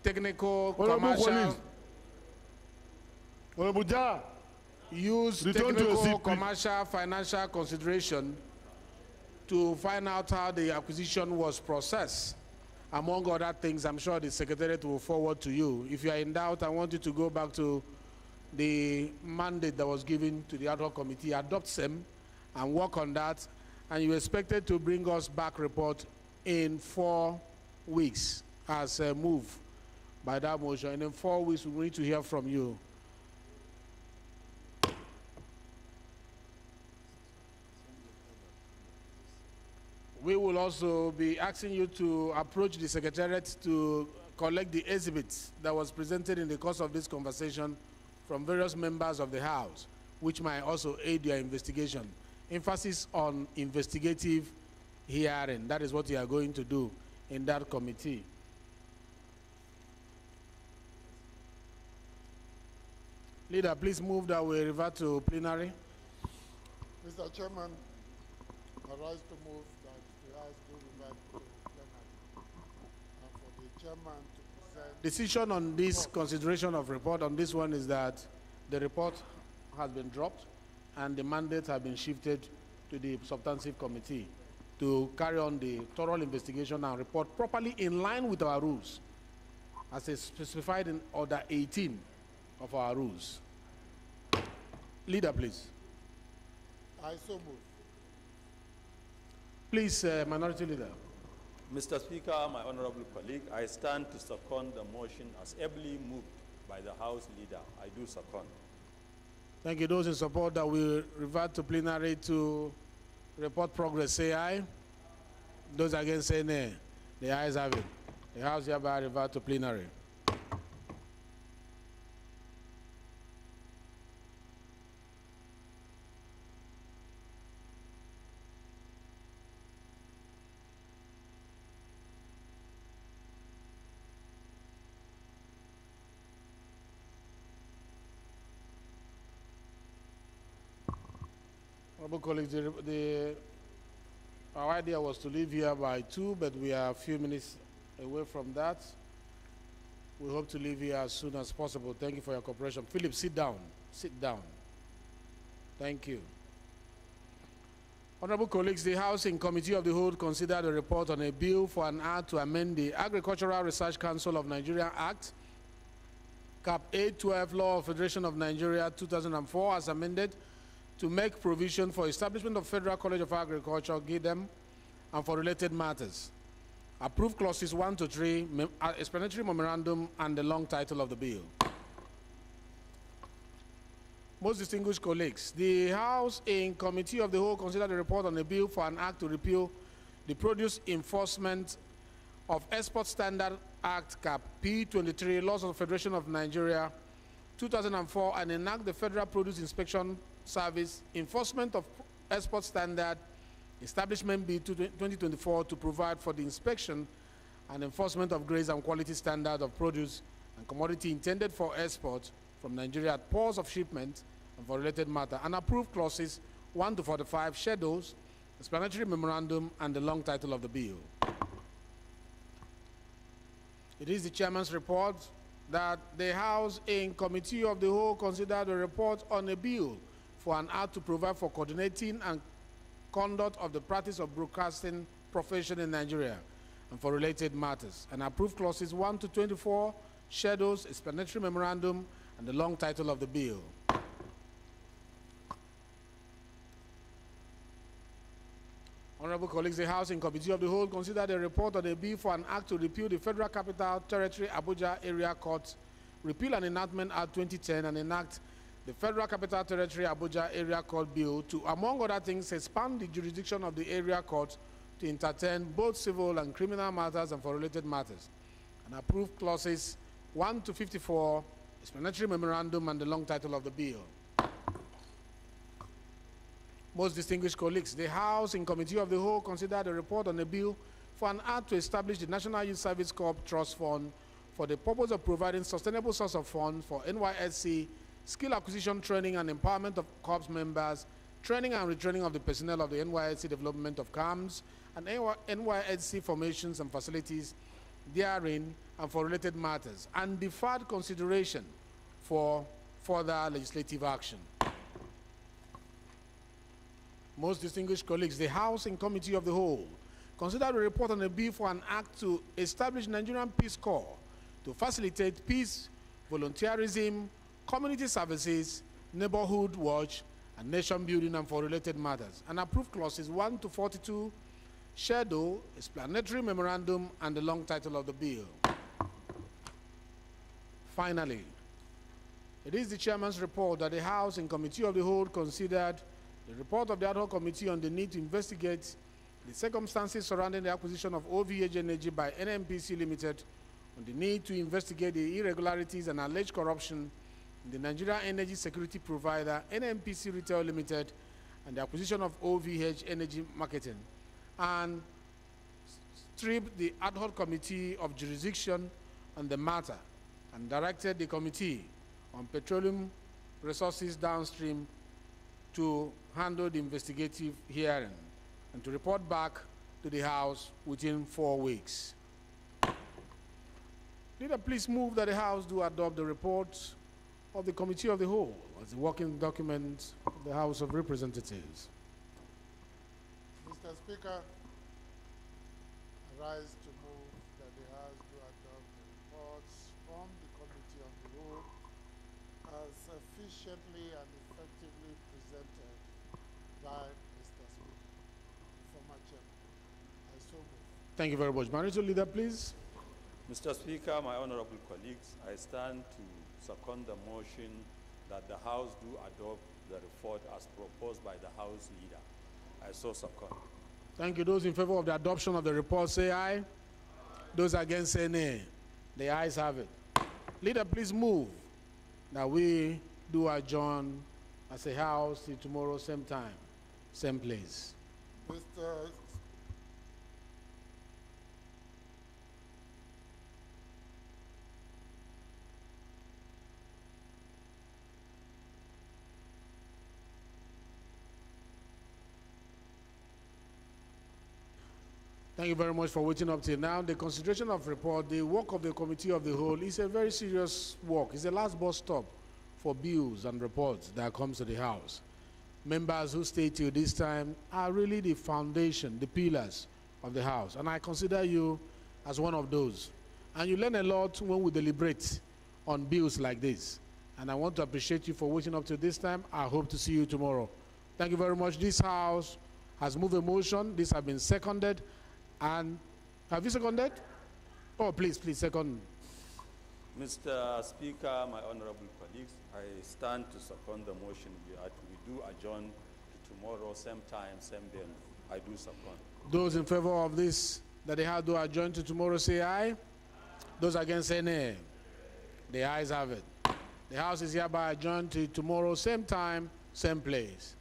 technical, Honorable commercial, Honorable Jah, use return to your technical, seat, please. commercial, financial consideration to find out how the acquisition was processed. Among other things, I'm sure the Secretariat will forward to you. If you are in doubt, I want you to go back to the mandate that was given to the ad hoc committee, adopt them, and work on that. And you expected to bring us back report in 4 weeks as a move by that motion. And in 4 weeks, we need to hear from you. We will also be asking you to approach the Secretariat to collect the exhibits that was presented in the course of this conversation from various members of the House, which might also aid your investigation. Emphasis on investigative hearing. That is what you are going to do in that committee. Leader, please move that we revert to plenary. Mr. Chairman, I rise to move that the House do revert to plenary and for the chairman to present. Decision on this consideration of report on this one is that the report has been dropped and the mandate has been shifted to the substantive committee to carry on the thorough investigation and report properly in line with our rules as is specified in Order 18 of our rules. Leader, please. I so move. Please, Minority Leader. Mr. Speaker, my honorable colleague, I stand to second the motion as ably moved by the House Leader. I do second. Thank you. Those in support that we revert to plenary to report progress, say aye. Those against, say nay. The ayes have it. The House hereby revert to plenary. Honorable colleagues, our idea was to leave here by 2, but we are a few minutes away from that. We hope to leave here as soon as possible. Thank you for your cooperation. Philip, sit down. Sit down. Thank you. Honorable colleagues, the House in Committee of the Whole considered a report on a bill for an act to amend the Agricultural Research Council of Nigeria Act, Cap 812, Law of Federation of Nigeria 2004, as amended, to make provision for establishment of Federal College of Agriculture, GIDEM, and for related matters. Approve clauses 1 to 3, explanatory memorandum, and the long title of the bill. Most distinguished colleagues, the House in Committee of the Whole considered a report on a bill for an act to repeal the Produce Enforcement of Export Standard Act, Cap P23, Laws of the Federation of Nigeria 2004, and enact the Federal Produce Inspection Service Enforcement of Export Standard Establishment Bill 2024 to provide for the inspection and enforcement of grades and quality standard of produce and commodity intended for export from Nigeria at ports of shipment and for related matter, and approve clauses 1 to 45, schedules, explanatory memorandum, and the long title of the bill. It is the chairman's report that the House in Committee of the Whole considered a report on a bill for an act to provide for coordinating and conduct of the practice of broadcasting profession in Nigeria and for related matters, and approve clauses 1 to 24, schedules, explanatory memorandum, and the long title of the bill. Honorable colleagues, the House in Committee of the Whole considered a report on a bill for an act to repeal the Federal Capital Territory Abuja Area Court Repeal and Enactment Act 2010 and enact the Federal Capital Territory Abuja Area Court Bill to, among other things, expand the jurisdiction of the Area Court to entertain both civil and criminal matters and for related matters, and approve clauses 1 to 54, explanatory memorandum, and the long title of the bill. Most distinguished colleagues, the House in Committee of the Whole considered a report on a bill for an act to establish the National Youth Service Corps Trust Fund for the purpose of providing sustainable source of funds for NYSC skill acquisition, training, and empowerment of Corps members, training and retraining of the personnel of the NYSC development of camps and NYSC formations and facilities therein, and for related matters, and deferred consideration for further legislative action. Most distinguished colleagues, the House in Committee of the Whole considered a report on a bill for an act to establish Nigerian Peace Corps to facilitate peace, volunteerism, community services, neighborhood watch, and nation building and for related matters, and approved clauses 1 to 42, schedule, explanatory memorandum, and the long title of the bill. Finally, it is the chairman's report that the House in Committee of the Whole considered the report of the ad hoc committee on the need to investigate the circumstances surrounding the acquisition of OVH Energy by NNPC Limited, on the need to investigate the irregularities and alleged corruption in the Nigeria Energy Security Provider, NNPC Retail Limited, and the acquisition of OVH Energy Marketing, and stripped the ad hoc committee of jurisdiction on the matter, and directed the committee on petroleum resources downstream to handle the investigative hearing and to report back to the House within 4 weeks. Leader, please move that the House do adopt the report of the Committee of the Whole as a working document of the House of Representatives. Mr. Speaker, I rise to move that the House do adopt the reports from the Committee of the Whole as efficiently and effectively presented by Mr. Speaker, the former chairman. I so move. Thank you very much. Minority Leader, please. Mr. Speaker, my honorable colleagues, I stand to second the motion that the House do adopt the report as proposed by the House Leader. I so second. Thank you. Those in favor of the adoption of the report say aye. Those against say nay. The ayes have it. Leader, please move that we do adjourn as a House till tomorrow, same time, same place. Mr. Thank you very much for waiting up till now. The consideration of report, the work of the Committee of the Whole is a very serious work. It's the last bus stop for bills and reports that comes to the House. Members who stay till this time are really the foundation, the pillars of the House. And I consider you as one of those. And you learn a lot when we deliberate on bills like this. And I want to appreciate you for waiting up till this time. I hope to see you tomorrow. Thank you very much. This House has moved a motion. This has been seconded. And have you seconded? Oh, please, second. Mr. Speaker, my honorable colleagues, I stand to second the motion. We do adjourn to tomorrow, same time, same day. I do second. Those in favor of this, that they have to adjourn to tomorrow, say aye. Those against say nay. The ayes have it. The House is hereby adjourned to tomorrow, same time, same place.